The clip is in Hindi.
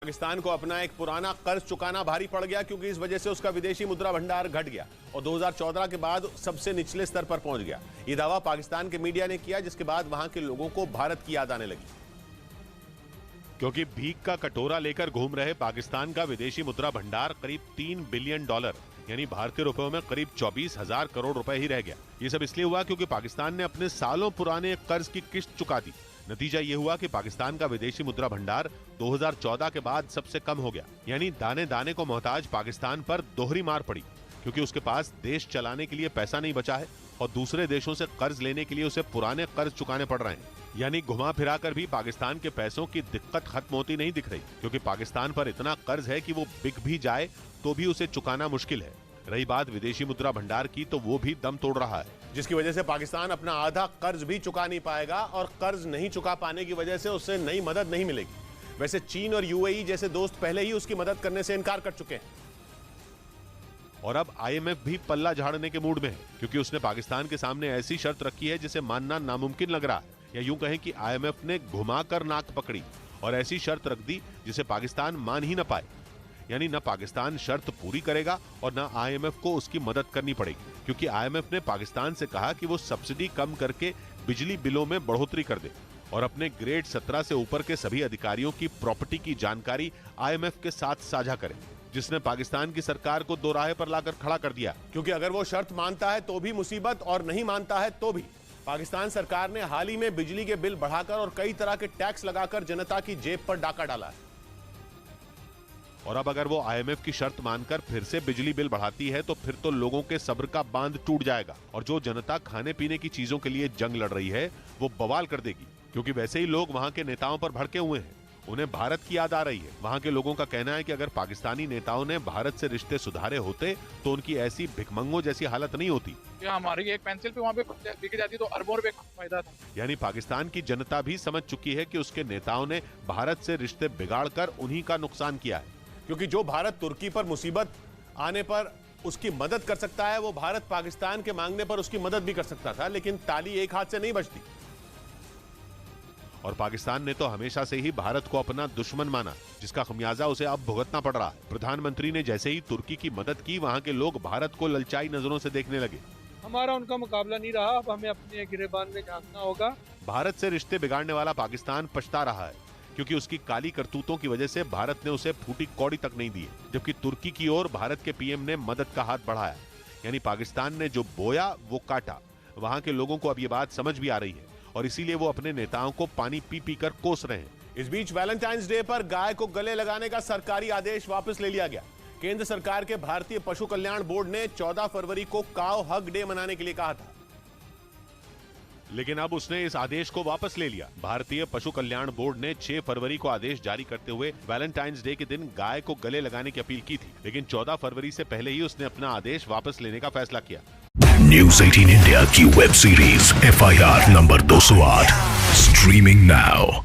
पाकिस्तान को अपना एक पुराना कर्ज चुकाना भारी पड़ गया, क्योंकि इस वजह से उसका विदेशी मुद्रा भंडार घट गया और 2014 के बाद सबसे निचले स्तर पर पहुंच गया। यह दावा पाकिस्तान के मीडिया ने किया, जिसके बाद वहां के लोगों को भारत की याद आने लगी। क्योंकि भीख का कटोरा लेकर घूम रहे पाकिस्तान का विदेशी मुद्रा भंडार करीब $3 बिलियन यानी भारतीय रुपयों में करीब 24,000 करोड़ रुपए ही रह गया। ये सब इसलिए हुआ क्योंकि पाकिस्तान ने अपने सालों पुराने कर्ज की किस्त चुका दी। नतीजा ये हुआ कि पाकिस्तान का विदेशी मुद्रा भंडार 2014 के बाद सबसे कम हो गया। यानी दाने दाने को मोहताज पाकिस्तान पर दोहरी मार पड़ी, क्योंकि उसके पास देश चलाने के लिए पैसा नहीं बचा है और दूसरे देशों से कर्ज लेने के लिए उसे पुराने कर्ज चुकाने पड़ रहे हैं। यानी घुमा फिरा कर भी पाकिस्तान के पैसों की दिक्कत खत्म होती नहीं दिख रही, क्योंकि पाकिस्तान पर इतना कर्ज है कि वो बिक भी जाए तो भी उसे चुकाना मुश्किल है। रही बात विदेशी मुद्रा भंडार की, तो वो भी दम तोड़ रहा है, जिसकी वजह से पाकिस्तान अपना आधा कर्ज भी चुका नहीं पाएगा और कर्ज नहीं चुका पाने की वजह से उसे नई मदद नहीं मिलेगी। वैसे चीन और यूएई जैसे दोस्त पहले ही उसकी मदद करने से इनकार कर चुके हैं और अब आईएमएफ भी पल्ला झाड़ने के मूड में है, क्योंकि उसने पाकिस्तान के सामने ऐसी शर्त रखी है जिसे मानना नामुमकिन लग रहा है, या यूं कहें कि आईएमएफ ने घुमाकर नाक पकड़ी और ऐसी शर्त रख दी जिसे पाकिस्तान मान ही न पाए। यानी न पाकिस्तान शर्त पूरी करेगा और न आईएमएफ को उसकी मदद करनी पड़ेगी, क्योंकि आईएमएफ ने पाकिस्तान से कहा कि वो सब्सिडी कम करके बिजली बिलों में बढ़ोतरी कर दे और अपने ग्रेड 17 से ऊपर के सभी अधिकारियों की प्रॉपर्टी की जानकारी आईएमएफ के साथ साझा करे, जिसने पाकिस्तान की सरकार को दोराहे पर लाकर खड़ा कर दिया। क्योंकि अगर वो शर्त मानता है तो भी मुसीबत और नहीं मानता है तो भी। पाकिस्तान सरकार ने हाल ही में बिजली के बिल बढ़ाकर और कई तरह के टैक्स लगाकर जनता की जेब पर डाका डाला है। और अब अगर वो आईएमएफ की शर्त मानकर फिर से बिजली बिल बढ़ाती है तो फिर तो लोगों के सब्र का बांध टूट जाएगा और जो जनता खाने पीने की चीजों के लिए जंग लड़ रही है वो बवाल कर देगी, क्योंकि वैसे ही लोग वहां के नेताओं पर भड़के हुए हैं। उन्हें भारत की याद आ रही है। वहां के लोगों का कहना है कि अगर पाकिस्तानी नेताओं ने भारत से रिश्ते सुधारे होते तो उनकी ऐसी भिखमंगों जैसी हालत नहीं होती। हमारी एक पेंसिल पे वहाँ पे बिक जाती तो अरबों रुपए का फायदा था। यानी पाकिस्तान की जनता भी समझ चुकी है कि उसके नेताओं ने भारत से रिश्ते बिगाड़कर उन्हीं का नुकसान किया है, क्योंकि जो भारत तुर्की पर मुसीबत आने पर उसकी मदद कर सकता है, वो भारत पाकिस्तान के मांगने पर उसकी मदद भी कर सकता था, लेकिन ताली एक हाथ से नहीं बजती। और पाकिस्तान ने तो हमेशा से ही भारत को अपना दुश्मन माना, जिसका खमियाजा उसे अब भुगतना पड़ रहा है। प्रधानमंत्री ने जैसे ही तुर्की की मदद की, वहां के लोग भारत को ललचाई नजरों से देखने लगे। हमारा उनका मुकाबला नहीं रहा, अब हमें अपने गिरेबान में झांकना होगा। भारत से रिश्ते बिगाड़ने वाला पाकिस्तान पछता रहा है, क्योंकि उसकी काली करतूतों की वजह से भारत ने उसे फूटी कौड़ी तक नहीं दी, जबकि तुर्की की ओर भारत के पीएम ने मदद का हाथ बढ़ाया। यानी पाकिस्तान ने जो बोया वो काटा। वहां के लोगों को अब ये बात समझ भी आ रही है और इसीलिए वो अपने नेताओं को पानी पी पी कर कोस रहे हैं। इस बीच वैलेंटाइंस डे पर गाय को गले लगाने का सरकारी आदेश वापस ले लिया गया। केंद्र सरकार के भारतीय पशु कल्याण बोर्ड ने 14 फरवरी को काउ हग डे मनाने के लिए कहा था, लेकिन अब उसने इस आदेश को वापस ले लिया। भारतीय पशु कल्याण बोर्ड ने 6 फरवरी को आदेश जारी करते हुए वैलेंटाइंस डे के दिन गाय को गले लगाने की अपील की थी, लेकिन 14 फरवरी से पहले ही उसने अपना आदेश वापस लेने का फैसला किया। न्यूज़ 18 इंडिया की web series FIR number 208 streaming now.